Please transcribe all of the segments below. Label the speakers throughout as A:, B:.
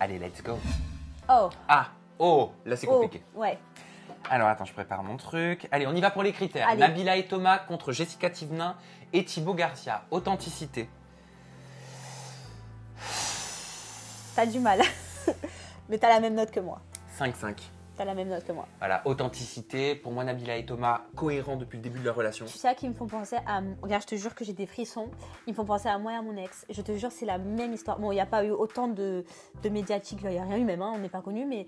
A: Allez, let's go.
B: Oh.
A: Ah, oh, là c'est compliqué.
B: Oh, ouais.
A: Alors attends, je prépare mon truc. Allez, on y va pour les critères.
B: Allez.
A: Nabila et Thomas contre Jessica Thivenin et Thibaut Garcia. Authenticité.
B: T'as du mal. Mais t'as la même note que moi.
A: 5-5.
B: T'as la même note que moi.
A: Voilà, authenticité. Pour moi, Nabila et Thomas, cohérents depuis le début de leur relation.
B: Tu sais à qui me font penser à... Regarde, je te jure que j'ai des frissons. Ils me font penser à moi et à mon ex. Je te jure, c'est la même histoire. Bon, il n'y a pas eu autant de médiatiques. Il n'y a rien eu même, hein, on n'est pas connus. Mais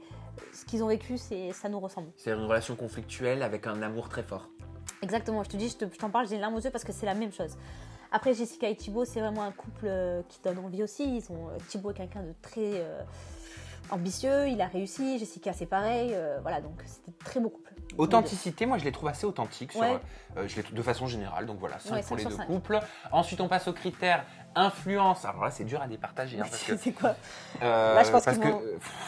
B: ce qu'ils ont vécu, ça nous ressemble.
A: C'est une relation conflictuelle avec un amour très fort.
B: Exactement, je te dis, je t'en parle, j'ai les larmes aux yeux parce que c'est la même chose. Après, Jessica et Thibaut, c'est vraiment un couple qui donne envie aussi. Thibaut est quelqu'un de très ambitieux, il a réussi. Jessica, c'est pareil. Voilà, donc c'était un très beau couple.
A: Authenticité, moi je les trouve assez authentiques
B: Ouais.
A: de façon générale, donc voilà, 5
B: Ouais,
A: pour les
B: 5
A: deux
B: sur 5.
A: couples. Ensuite, on passe aux critères influence. Alors là, c'est dur à départager. Hein, parce que,
B: C'est quoi? Là, je pense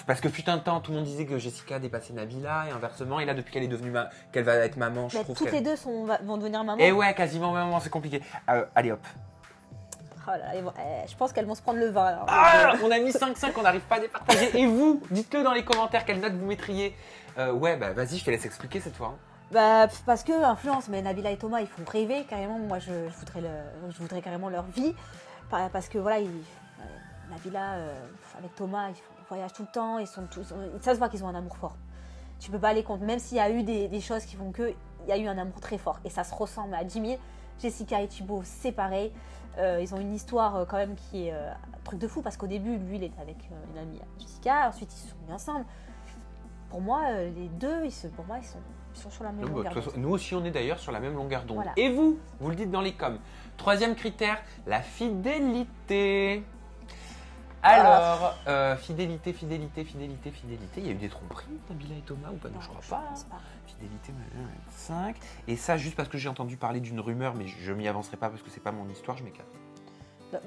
A: parce que fut un temps, tout le monde disait que Jessica dépassait Nabila et inversement. Et là, depuis qu'elle est devenue qu'elle va être maman, je trouve
B: toutes
A: qu'elle...
B: les deux vont devenir maman.
A: Et ouais, quasiment maman, c'est compliqué. Allez hop.
B: Oh là là, je pense qu'elles vont se prendre le vin. Alors.
A: On a mis 5-5, on n'arrive pas à départager. Et vous, dites-le dans les commentaires, quelle note vous mettriez. Ouais, bah vas-y, je te laisse expliquer cette fois. Hein.
B: Bah, parce que influence, mais Nabila et Thomas, ils font rêver carrément. Moi, je voudrais carrément leur vie. Parce que voilà, Nabila, avec Thomas, ils voyagent tout le temps. Ça se voit qu'ils ont un amour fort. Tu peux pas aller contre, même s'il y a eu des choses qui font qu'il y a eu un amour très fort. Et ça se ressemble à 10 000. Jessica et Thibaut, c'est pareil. Ils ont une histoire quand même qui est un truc de fou. Parce qu'au début, lui, il était avec une amie Jessica. Ensuite, ils se sont mis ensemble. Pour moi, les deux, ils sont sur la même longueur d'onde.
A: Nous aussi, on est d'ailleurs sur la même longueur d'onde.
B: Voilà.
A: Et vous le dites dans les coms. Troisième critère, la fidélité. Alors, fidélité. Il y a eu des tromperies, Nabila et Thomas, ou pas? Non, je crois pas. Fidélité, 5. Et ça, juste parce que j'ai entendu parler d'une rumeur, mais je m'y avancerai pas parce que c'est pas mon histoire, je m'écarte.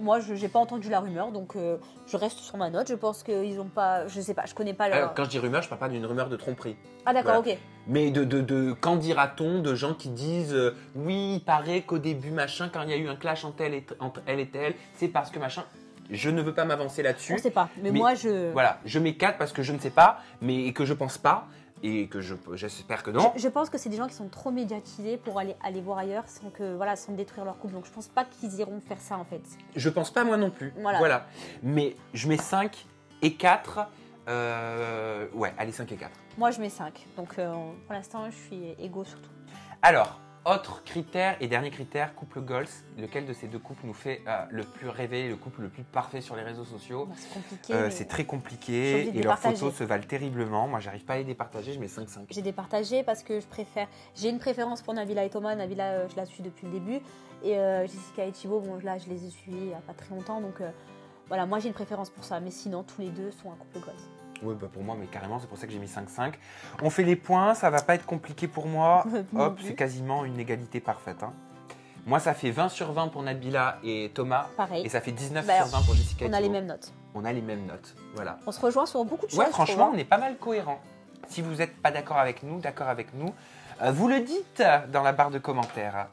B: Moi, je n'ai pas entendu la rumeur, donc je reste sur ma note. Je pense qu'ils n'ont pas... Je sais pas, je connais pas leur...
A: Quand je dis rumeur, je parle pas d'une rumeur de tromperie.
B: Ah d'accord,
A: Voilà.
B: ok.
A: Mais qu'en dira-t-on de gens qui disent oui, il paraît qu'au début, machin, quand il y a eu un clash entre elle et elle, c'est parce que machin... Je ne veux pas m'avancer là-dessus.
B: On ne sait pas, mais moi je...
A: Voilà, je m'écarte parce que je ne sais pas, et que je pense pas, et que j'espère que non.
B: Je pense que c'est des gens qui sont trop médiatisés pour aller voir ailleurs sans détruire leur couple. Donc je pense pas qu'ils iront faire ça en fait.
A: Je pense pas moi non plus.
B: Voilà.
A: Mais je mets 5 et 4. Ouais, allez, 5 et 4.
B: Moi je mets 5. Donc pour l'instant je suis égaux surtout.
A: Alors, autre critère et dernier critère, couple goals. Lequel de ces deux couples nous fait le plus rêver, le couple le plus parfait sur les réseaux sociaux?
B: C'est compliqué.
A: C'est très compliqué et leurs photos se valent terriblement. Moi, j'arrive pas à les départager, je mets 5-5.
B: J'ai départagé parce que j'ai une préférence pour Nabila et Thomas. Nabila, je la suis depuis le début. Et Jessica et Thibaut, bon, là, je les ai suivis il n'y a pas très longtemps. Donc voilà, moi, j'ai une préférence pour ça. Mais sinon, tous les deux sont un couple goals.
A: Oui, bah pour moi, mais carrément, c'est pour ça que j'ai mis 5-5. On fait les points, ça va pas être compliqué pour moi. Hop, c'est quasiment une égalité parfaite. Hein. Moi, ça fait 20 sur 20 pour Nabila et Thomas.
B: Pareil.
A: Et ça fait 19 sur 20 pour Jessica et Thibaut.
B: On a les mêmes notes.
A: On a les mêmes notes, voilà.
B: On se rejoint sur beaucoup de choses.
A: Ouais, franchement, on est pas mal cohérents. Si vous n'êtes pas d'accord avec nous, vous le dites dans la barre de commentaires.